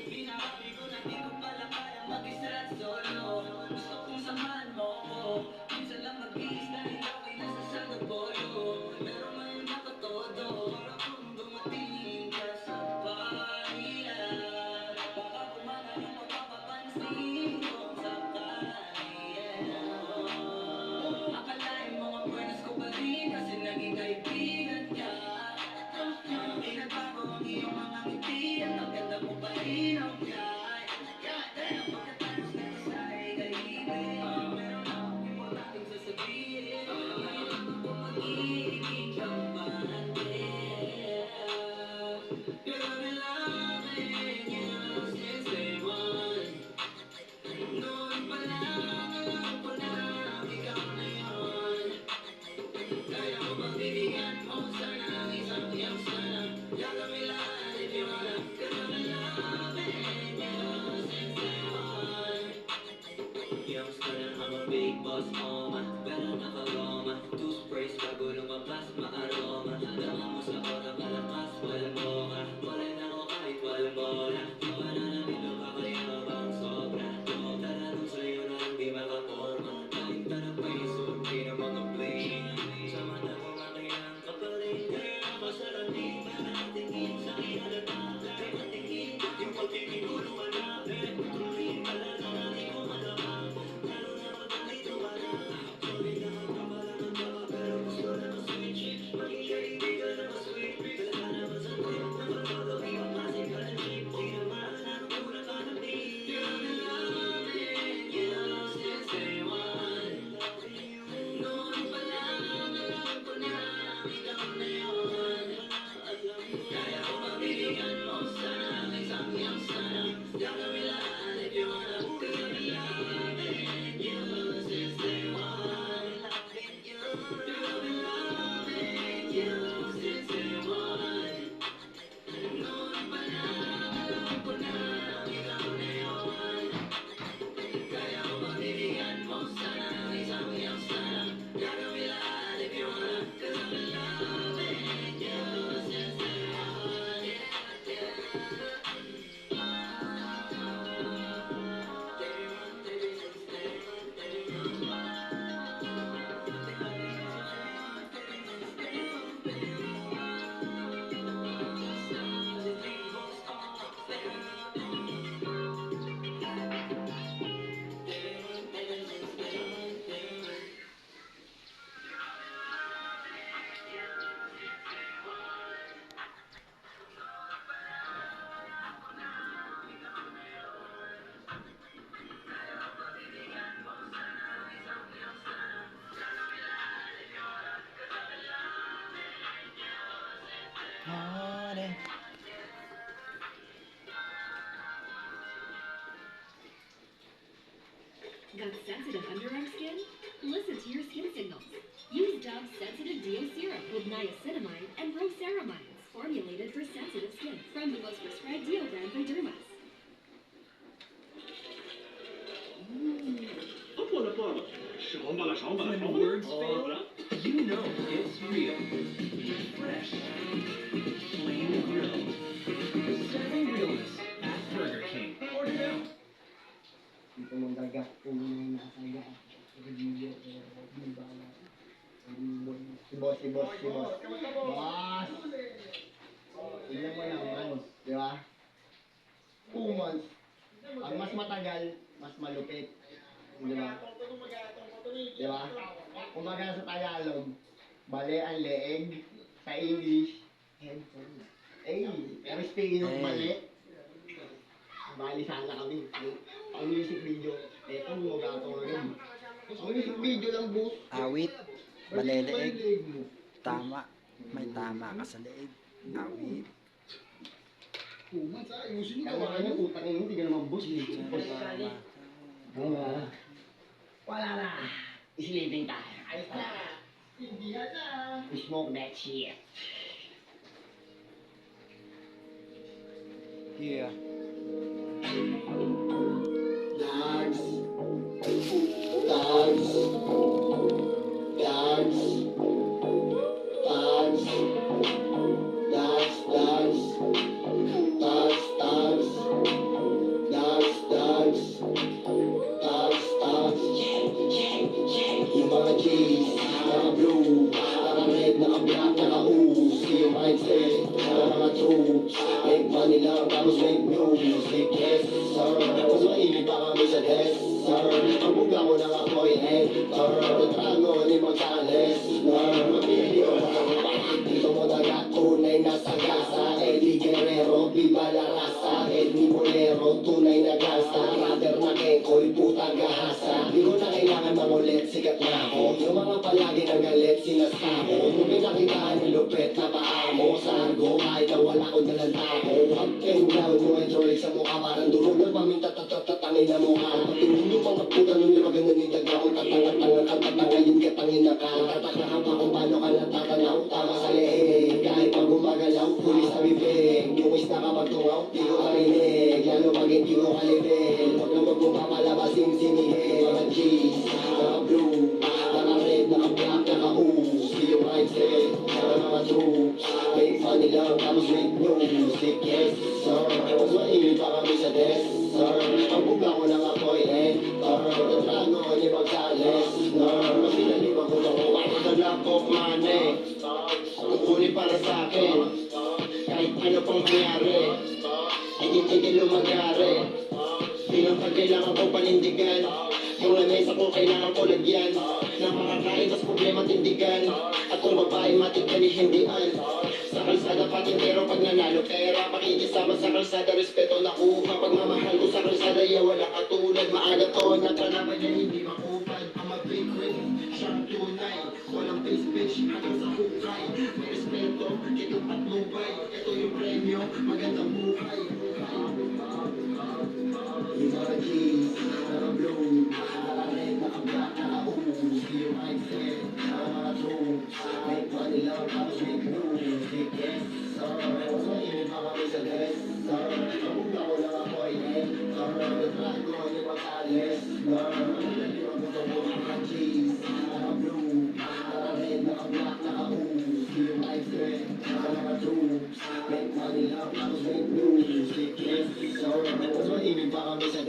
Binabawi ko na di ko pala kaya mag-isa at solo. Gusto kong samahan mo ko. Minsan lang mag-iis dahil ako'y nasa sanabolo. Pero ngayon ako todo. Para kung dumating ka sa bayan, baka kumana yung mapapapansin kung sakali. Akalain mo nga buenas ko pa rin kasi naging kaibigan ka. Di nagbago ang iyong mga ngiti at ang ganda mo pa rin ang fly. Pagkatapos na ito sa ikahibig, meron akong importanteng sasabihin. Ngayon ako magiging kampante. Cause I've been loving you since day one. Noon pa lang alam ko na ikaw na yun. Kaya ko pagbibigyan mo sana ang isang iyong sana. Gagawin lahat if you wanna. Cause I've been loving you since day one. Yung sana I'm a big boss mama. Pero naka-Roma. Two sprays bago lumabas ma-aroma. Dama mo sa ora malakas. Walang moka. Wala na ako kahit walang bola. Di ba na nabilo ka kaya bang sobra? Tatanong sa'yo na hindi makaporma. Kahit tanong pa yung sulti ng mga bling. Sa mata ko makilang ka pa rin. Kaya ako sa langit na natingin sa kinalata. Kaya natingin yung pagtingin ko lumalapit. Tuloy pala na natin ko madama. Lalo na madali tumala. Sorry na magkabala ng tama. Pero gusto na ma-switch. Maging kaibigan na ma-sweet. Wala naman sa trip na magpapagawi ang klase ka ng jeep. Di naman ang una ka ng beat. You've been loving you since day one. Noon pa lang alam ko na ikaw na yun. Kaya ko pagbibigyan mo sana ang isang iyong sana. Gagawin lahat if you wanna. Cause I've been loving you since day one. I've been loving you since day one. Noon pa lang alam ko na ikaw na yun. Kaya ko pagbibigyan mo sana ang isang iyong sana. Gagawin lahat if you wanna. Cause I've been loving you since day one. Honey. Got sensitive underarm skin? Listen to your skin signals. Use Dove's Sensitive Deo Serum with niacinamide and roceramide, formulated for sensitive skin from the most prescribed deo brand by Dermas. When words fail, you know it's real. Fresh. Plain grilled. Serving realness at Burger King. Order now. Dito mong daga, kung nakasaga, video, si boss. Boss! Tignan mo lang, months, di ba? 2 months. Ang mas matagal, mas malupit. Di ba? Di ba? Kumaga sa Tagalog, bale ang leeg, sa English, headphone. Pero speaking of mali, bali sana kami. Ang music video, eto mo gato rin. Ang music video lang, boss. Awit. Balik Baleleeg. leeg mo. Tama. May tama ka sa leeg. Awit. Kaya kanya utang yun, hindi ka naman boss. Wala na. Sleeping tayo. Ayos na. Smoke that shit. Yeah. Dogs. Dogs. Dogs. Dogs. naka-black, naka-oozy yung mindset ng mga troops. Make money lang, tapos make music, yes sir. Mas mainit pa kami sa desk, sir. Ang buga ko na ako'y hater. Trago, di magsales, mapili ko sa kapatid. Dito mo dagat, tunay na sagasa. Eddie Guerrero, viva la raza. Eddie Bolero, tunay na gasa. Rather na keko'y putang gahasa. Di ko na kailangan mangulit, sikat na ako. Yung mga palagi ng galit, sinasako. Kung pinakitaan yung lupit na paa mo. Sargo, kahit na wala ko dalang tako. Up and down, yung hydraulic sa mukha. Parang durog ng paminta, tatatangin na mukha. Patingin yung mga puta nung maganda ni daga. Kung tatanga-tanga ka, tatangayin ka, tangin na ka. Tataka pa kung paano ka natatanaw. Tama sa leeg, kahit pag gumagalaw. Pulis sa bibig, yung isda kapag tungaw. Di ko marinig, lalo pag hindi ko kalibig. Huwag na wag mo papalabasing sinigil. Mga G's, mga blue, mga red, mga black, mga oozy yung mindset ng mga troops. Make money lang, tapos make music, yes sir. Mas mainit pa kami sa desk, sir. Ang buga ko lang ako'y hater. Tatrago, di magsales, sir. Mas pinaliwan ko na kumain sa lack of money. Kukunin para sa akin, kahit ano pang mangyari. Hindi tigil lumagari. Pinang kailangan ko panindigan. Yung lamesa ko kailangan ko lagyan. Ng mga kain, tas problema tindigan. At kung babae matigani hindian. Sa kalsada patintero pag nanalo pera. Pakikisama sa kalsada, respeto nakuha. Pagmamahal ko sa kalsada, ya wala katulad. Maaga to, natranaman niya hindi makupad. I'm a big ring, siyang tunay. Walang face bitch, hanggang sa hukay. May respeto, ito patnubay. Ito yung premyo, magandang buhay. Yung mga G's, mga blue, mga red, mga black, mga oozy yung mindset ng mga troops. Make money lang, tapos make music, yes sir. Mas mainit pa kami sa desk, sir. Ang buga ko lang ako ay hater. Natrago ko yung pagkalis, sir. Naliwan ko sa mga G's, mga blue, mga red, mga black, mga oozy yung mindset ng mga troops. Make money lang, tapos make music, yes sir. Mas mainit pa kami sa